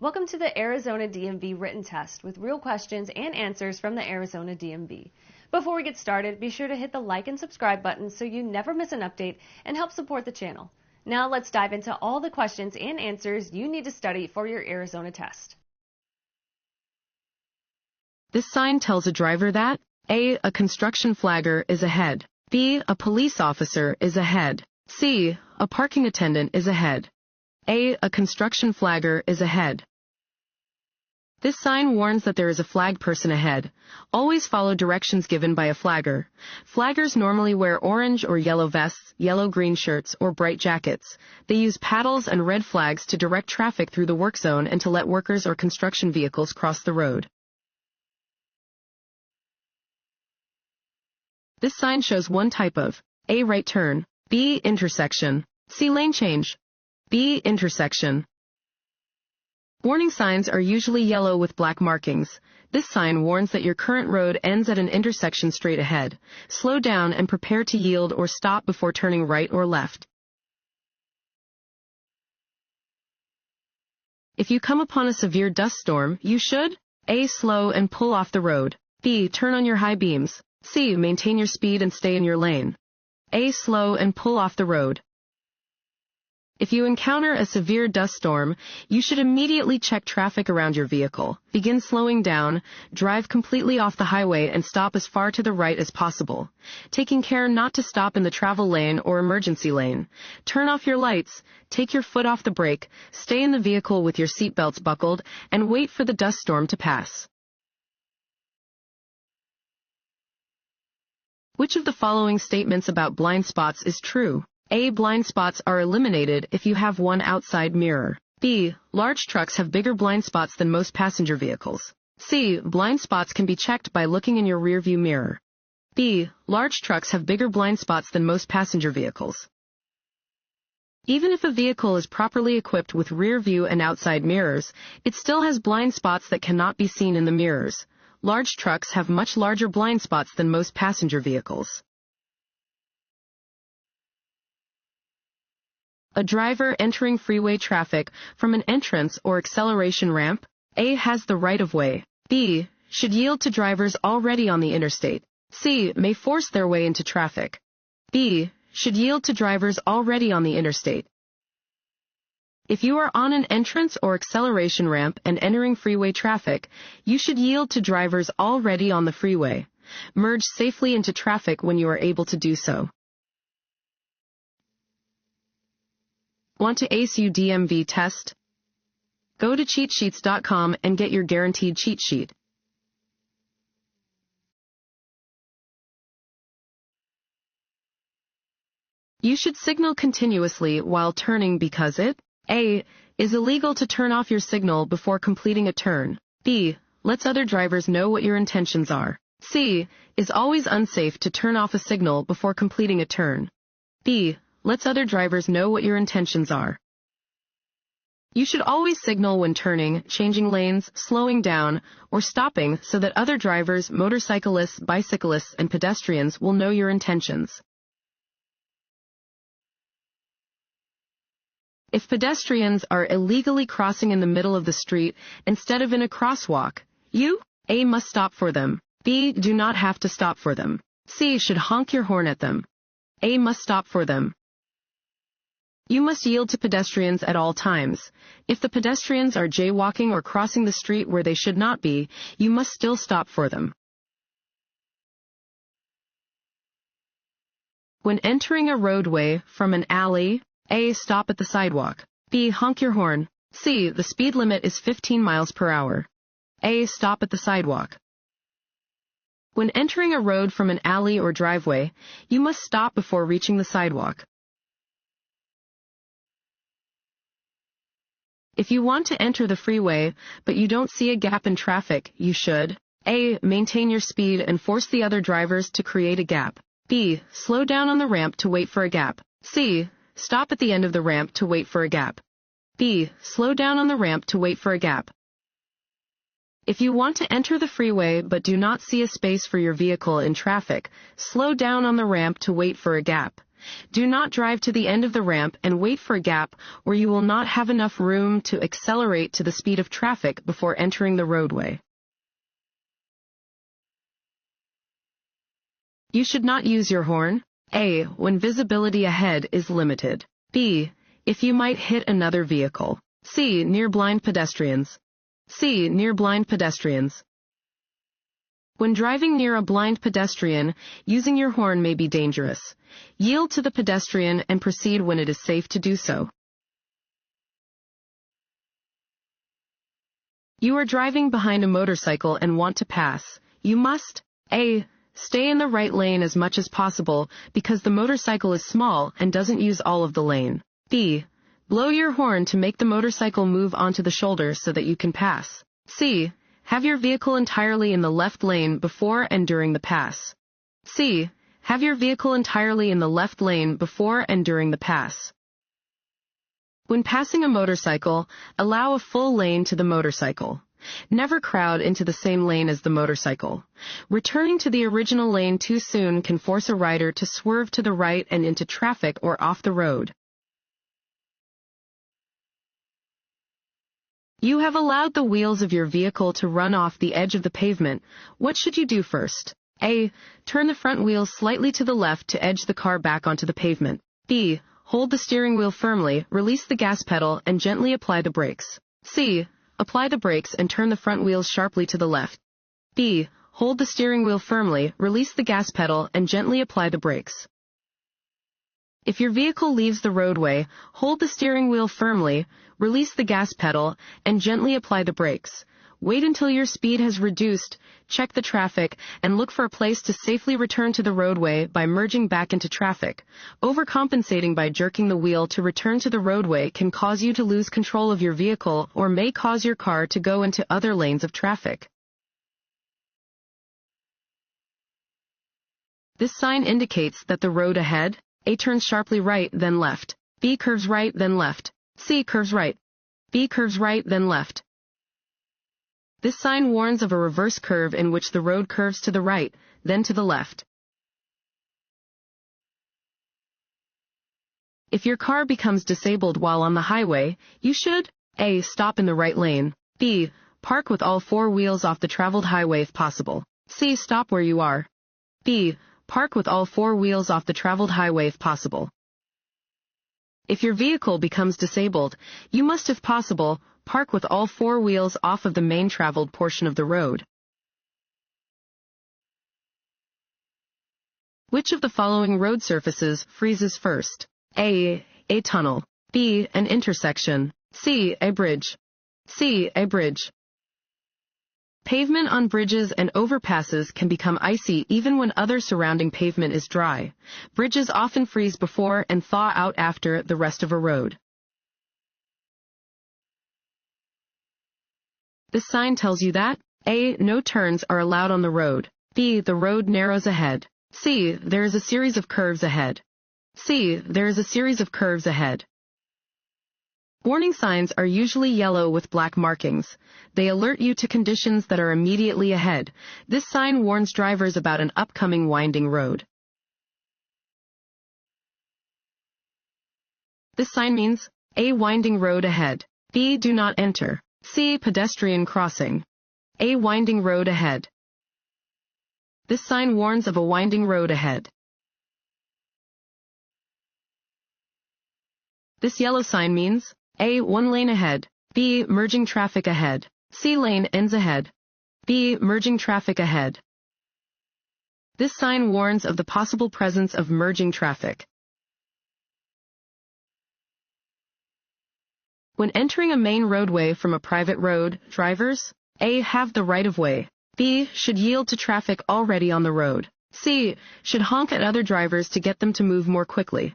Welcome to the Arizona DMV Written Test with real questions and answers from the Arizona DMV. Before we get started, be sure to hit the like and subscribe button so you never miss an update and help support the channel. Now let's dive into all the questions and answers you need to study for your Arizona test. This sign tells a driver that A. A construction flagger is ahead. B. A police officer is ahead. C. A parking attendant is ahead. A. A construction flagger is ahead. This sign warns that there is a flag person ahead. Always follow directions given by a flagger. Flaggers normally wear orange or yellow vests, yellow-green shirts, or bright jackets. They use paddles and red flags to direct traffic through the work zone and to let workers or construction vehicles cross the road. This sign shows one type of A. Right turn, B. Intersection, C. Lane change, B. Intersection. Warning signs are usually yellow with black markings. This sign warns that your current road ends at an intersection straight ahead. Slow down and prepare to yield or stop before turning right or left. If you come upon a severe dust storm, you should A. Slow and pull off the road, B. Turn on your high beams, C. Maintain your speed and stay in your lane. A. Slow and pull off the road. If you encounter a severe dust storm, you should immediately check traffic around your vehicle. Begin slowing down, drive completely off the highway and stop as far to the right as possible, taking care not to stop in the travel lane or emergency lane. Turn off your lights, take your foot off the brake, stay in the vehicle with your seatbelts buckled, and wait for the dust storm to pass. Which of the following statements about blind spots is true? A. Blind spots are eliminated if you have one outside mirror. B. Large trucks have bigger blind spots than most passenger vehicles. C. Blind spots can be checked by looking in your rearview mirror. B. Large trucks have bigger blind spots than most passenger vehicles. Even if a vehicle is properly equipped with rear view and outside mirrors, it still has blind spots that cannot be seen in the mirrors. Large trucks have much larger blind spots than most passenger vehicles. A driver entering freeway traffic from an entrance or acceleration ramp, A. has the right-of-way, B. should yield to drivers already on the interstate, C. may force their way into traffic, B. should yield to drivers already on the interstate. If you are on an entrance or acceleration ramp and entering freeway traffic, you should yield to drivers already on the freeway. Merge safely into traffic when you are able to do so. Want to ace your DMV test? Go to cheatsheets.com and get your guaranteed cheat sheet. You should signal continuously while turning because it A. is illegal to turn off your signal before completing a turn, B. lets other drivers know what your intentions are, C. is always unsafe to turn off a signal before completing a turn, B. lets other drivers know what your intentions are. You should always signal when turning, changing lanes, slowing down, or stopping so that other drivers, motorcyclists, bicyclists, and pedestrians will know your intentions. If pedestrians are illegally crossing in the middle of the street instead of in a crosswalk, you, A. must stop for them, B. do not have to stop for them, C. should honk your horn at them, A. must stop for them. You must yield to pedestrians at all times. If the pedestrians are jaywalking or crossing the street where they should not be, you must still stop for them. When entering a roadway from an alley, A. stop at the sidewalk, B. honk your horn, C. the speed limit is 15 miles per hour, A. stop at the sidewalk. When entering a road from an alley or driveway, you must stop before reaching the sidewalk. If you want to enter the freeway, but you don't see a gap in traffic, you should A. maintain your speed and force the other drivers to create a gap, B. slow down on the ramp to wait for a gap, C. stop at the end of the ramp to wait for a gap, B. slow down on the ramp to wait for a gap. If you want to enter the freeway but do not see a space for your vehicle in traffic, slow down on the ramp to wait for a gap. Do not drive to the end of the ramp and wait for a gap where you will not have enough room to accelerate to the speed of traffic before entering the roadway. You should not use your horn. A. When visibility ahead is limited. B. If you might hit another vehicle. C. Near blind pedestrians. C. Near blind pedestrians. When driving near a blind pedestrian, using your horn may be dangerous. Yield to the pedestrian and proceed when it is safe to do so. You are driving behind a motorcycle and want to pass. You must A. Stay in the right lane as much as possible because the motorcycle is small and doesn't use all of the lane. B. Blow your horn to make the motorcycle move onto the shoulder so that you can pass. C. Have your vehicle entirely in the left lane before and during the pass. C. Have your vehicle entirely in the left lane before and during the pass. When passing a motorcycle, allow a full lane to the motorcycle. Never crowd into the same lane as the motorcycle. Returning to the original lane too soon can force a rider to swerve to the right and into traffic or off the road. You have allowed the wheels of your vehicle to run off the edge of the pavement. What should you do first? A. Turn the front wheels slightly to the left to edge the car back onto the pavement. B. Hold the steering wheel firmly, release the gas pedal, and gently apply the brakes. C. Apply the brakes and turn the front wheels sharply to the left. B. Hold the steering wheel firmly, release the gas pedal, and gently apply the brakes. If your vehicle leaves the roadway, hold the steering wheel firmly, release the gas pedal, and gently apply the brakes. Wait until your speed has reduced, check the traffic, and look for a place to safely return to the roadway by merging back into traffic. Overcompensating by jerking the wheel to return to the roadway can cause you to lose control of your vehicle or may cause your car to go into other lanes of traffic. This sign indicates that the road ahead, A turns sharply right, then left. B curves right, then left. C curves right. B curves right, then left. This sign warns of a reverse curve in which the road curves to the right, then to the left. If your car becomes disabled while on the highway, you should A. Stop in the right lane. B. Park with all four wheels off the traveled highway if possible. C. Stop where you are. B. Park with all four wheels off the traveled highway if possible. If your vehicle becomes disabled, you must, if possible, park with all four wheels off of the main traveled portion of the road. Which of the following road surfaces freezes first? A. A tunnel. B. An intersection. C. A bridge. C. A bridge. Pavement on bridges and overpasses can become icy even when other surrounding pavement is dry. Bridges often freeze before and thaw out after the rest of a road. This sign tells you that A. No turns are allowed on the road. B. The road narrows ahead. C. There is a series of curves ahead. C. There is a series of curves ahead. Warning signs are usually yellow with black markings. They alert you to conditions that are immediately ahead. This sign warns drivers about an upcoming winding road. This sign means A. Winding road ahead. B. Do not enter. C. Pedestrian crossing. A. Winding road ahead. This sign warns of a winding road ahead. This yellow sign means A. One lane ahead. B. Merging traffic ahead. C. Lane ends ahead. B. Merging traffic ahead. This sign warns of the possible presence of merging traffic. When entering a main roadway from a private road, drivers A. Have the right-of-way. B. Should yield to traffic already on the road. C. Should honk at other drivers to get them to move more quickly.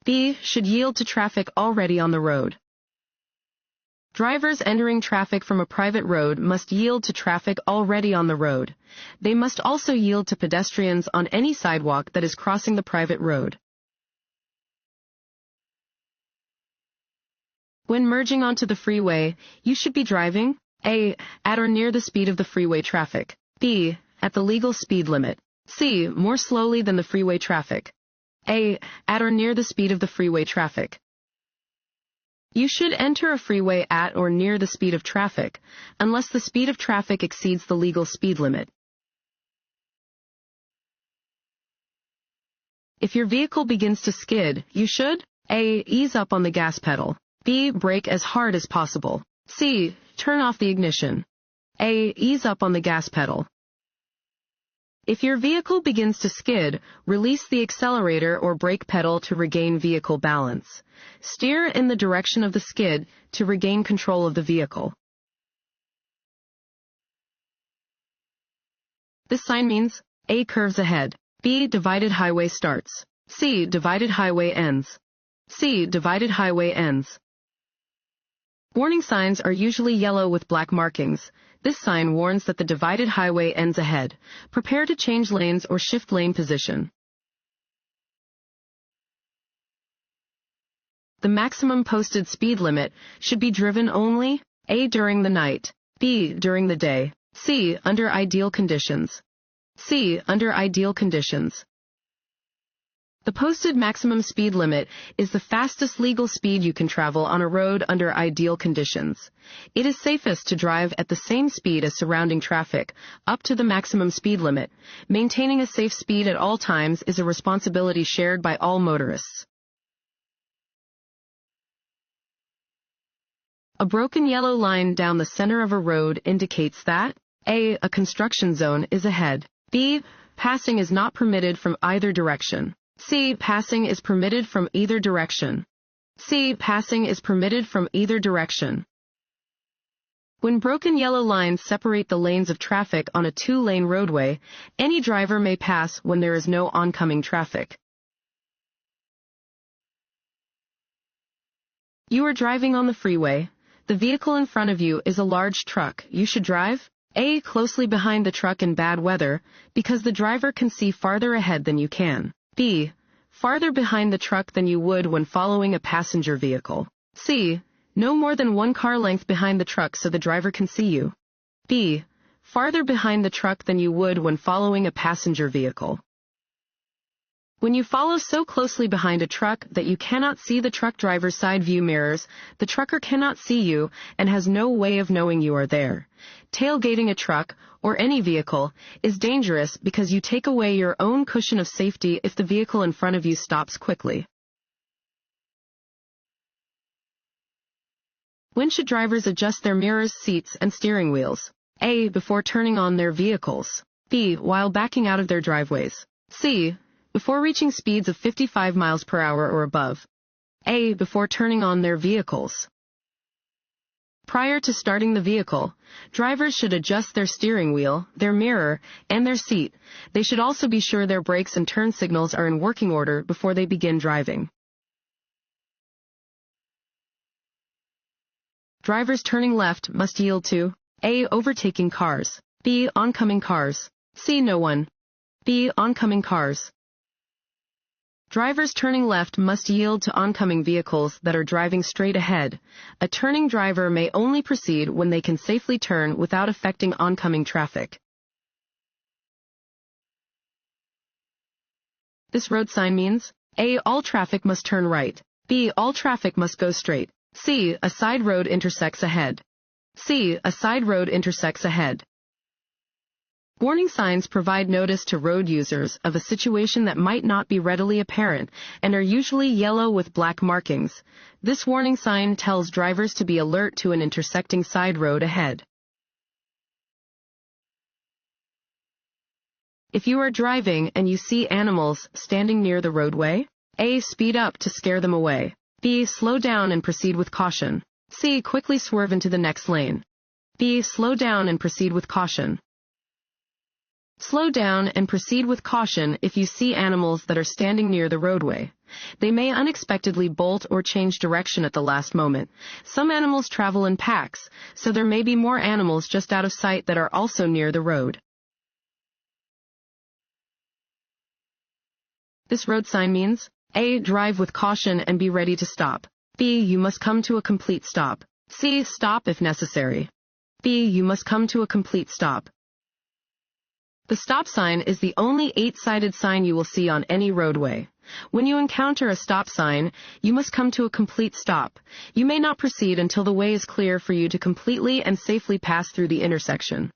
B. Should yield to traffic already on the road. Drivers entering traffic from a private road must yield to traffic already on the road. They must also yield to pedestrians on any sidewalk that is crossing the private road. When merging onto the freeway, you should be driving A. At or near the speed of the freeway traffic. B. At the legal speed limit. C. More slowly than the freeway traffic. A. At or near the speed of the freeway traffic. You should enter a freeway at or near the speed of traffic, unless the speed of traffic exceeds the legal speed limit. If your vehicle begins to skid, you should A. Ease up on the gas pedal. B. Brake as hard as possible. C. Turn off the ignition. A. Ease up on the gas pedal. If your vehicle begins to skid, release the accelerator or brake pedal to regain vehicle balance. Steer in the direction of the skid to regain control of the vehicle. This sign means A. Curves ahead. B. Divided highway starts. C. Divided highway ends. C. Divided highway ends. Warning signs are usually yellow with black markings. This sign warns that the divided highway ends ahead. Prepare to change lanes or shift lane position. The maximum posted speed limit should be driven only A. During the night. B. During the day. C. Under ideal conditions. C. Under ideal conditions. The posted maximum speed limit is the fastest legal speed you can travel on a road under ideal conditions. It is safest to drive at the same speed as surrounding traffic, up to the maximum speed limit. Maintaining a safe speed at all times is a responsibility shared by all motorists. A broken yellow line down the center of a road indicates that A. A construction zone is ahead. B. Passing is not permitted from either direction. C. Passing is permitted from either direction. C. Passing is permitted from either direction. When broken yellow lines separate the lanes of traffic on a two-lane roadway, any driver may pass when there is no oncoming traffic. You are driving on the freeway. The vehicle in front of you is a large truck. You should drive A. Closely behind the truck in bad weather, because the driver can see farther ahead than you can. B. Farther behind the truck than you would when following a passenger vehicle. C. No more than one car length behind the truck so the driver can see you. B. Farther behind the truck than you would when following a passenger vehicle. When you follow so closely behind a truck that you cannot see the truck driver's side view mirrors, the trucker cannot see you and has no way of knowing you are there. Tailgating a truck, or any vehicle, is dangerous because you take away your own cushion of safety if the vehicle in front of you stops quickly. When should drivers adjust their mirrors, seats, and steering wheels? A. Before turning on their vehicles. B. While backing out of their driveways. C. Before reaching speeds of 55 miles per hour or above. A. Before turning on their vehicles. Prior to starting the vehicle, drivers should adjust their steering wheel, their mirror, and their seat. They should also be sure their brakes and turn signals are in working order before they begin driving. Drivers turning left must yield to A. Overtaking cars. B. Oncoming cars. C. No one. B. Oncoming cars. Drivers turning left must yield to oncoming vehicles that are driving straight ahead. A turning driver may only proceed when they can safely turn without affecting oncoming traffic. This road sign means A. All traffic must turn right. B. All traffic must go straight. C. A side road intersects ahead. C. A side road intersects ahead. Warning signs provide notice to road users of a situation that might not be readily apparent and are usually yellow with black markings. This warning sign tells drivers to be alert to an intersecting side road ahead. If you are driving and you see animals standing near the roadway, A. Speed up to scare them away. B. Slow down and proceed with caution. C. Quickly swerve into the next lane. B. Slow down and proceed with caution. Slow down and proceed with caution if you see animals that are standing near the roadway. They may unexpectedly bolt or change direction at the last moment. Some animals travel in packs, so there may be more animals just out of sight that are also near the road. This road sign means A. Drive with caution and be ready to stop. B. You must come to a complete stop. C. Stop if necessary. B. You must come to a complete stop. The stop sign is the only 8-sided sign you will see on any roadway. When you encounter a stop sign, you must come to a complete stop. You may not proceed until the way is clear for you to completely and safely pass through the intersection.